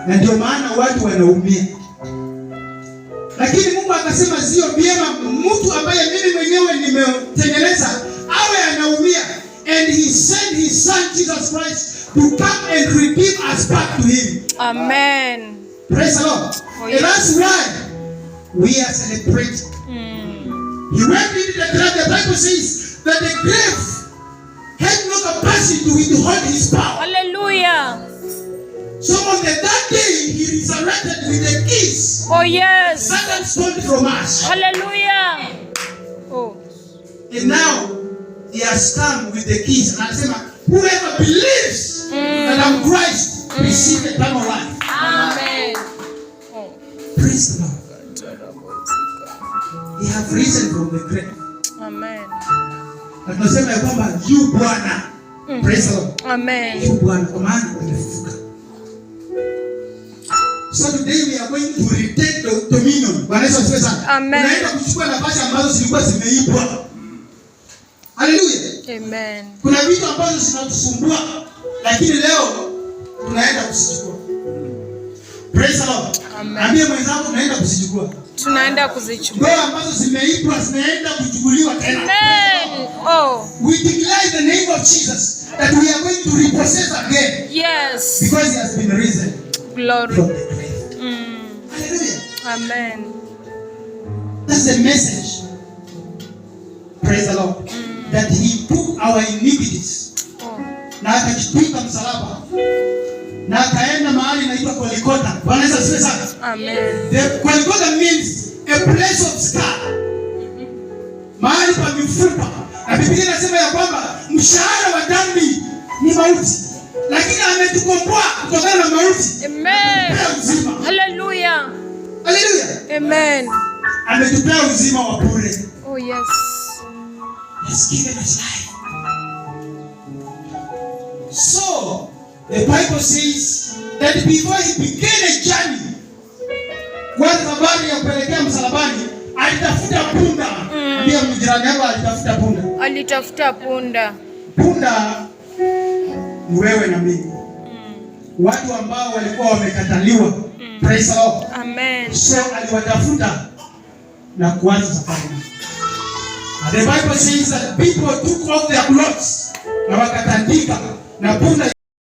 Na ndio maana watu wanaumia. Lakini Mungu akasema sio vyema mtu ambaye mimi mwenyewe nimetengeneza awe anaumia. And he sent his son Jesus Christ to come and redeem us back to him. Amen. Praise the Lord. Oh, yes. And that's why we are celebrating. He went into the grave. The Bible says that the grave had no capacity to withhold his power. Hallelujah. So on that day, he resurrected with the keys. Oh yes. Satan stole from us. Hallelujah. Oh. And now he has come with the keys. And I say, whoever believes that I'm Christ, receive eternal life. Amen. Oh. Praise the Lord. He have risen from the grave. Amen. Na tunasema ya kwamba yu Bwana. Praise the Lord. Amen. Yu Bwana kwa maana amefufuka. So today we are going to retake the dominion. Bwana Yesu asifiwe sana. Amen. Tunaenda kuchukua nafasi ambazo zilikuwa zimeibwa. Hallelujah. Amen. Kuna vitu ambazo zinatusumbua lakini leo tunaenda kuzichukua. Praise the Lord. Amen. Ambie mwenzako tunaenda kuzichukua. Tunaenda kuzichukua. Ndoa ambazo zimeibwa zinaenda kuchukuliwa tena. Amen. Oh. We declare in the name of Jesus that we are going to repossess again. Yes. Because he has been risen. Glory. From the grave. Hallelujah. Amen. That's the message. Praise the Lord. That he took our iniquities. Na akajitwika msalaba. Na akaenda mahali inaitwa Golgotha. Bwana Yesu asifiwe sana. Amen. The Golgotha means a place of scar. Mahali pa mifupa. Na Biblia inasema ya kwamba mshahara wa dhambi ni mauti. Lakini ametukomboa kutokana na mauti. Amen. Uzima. Hallelujah. Hallelujah. Amen. Ametupea uzima wa bure. Oh yes. He's given us life. So, the Bible says that before he began a journey, kwa safari ya kuelekea msalabani, alitafuta punda. Ndio mjirani yako alitafuta punda. Alitafuta punda. Punda ni wewe na mimi. Watu ambao walikuwa wamekataliwa. Praise the Lord. Amen. So aliwatafuta na kuanza safari. The Bible says that people took off their clothes na wakatandika na punda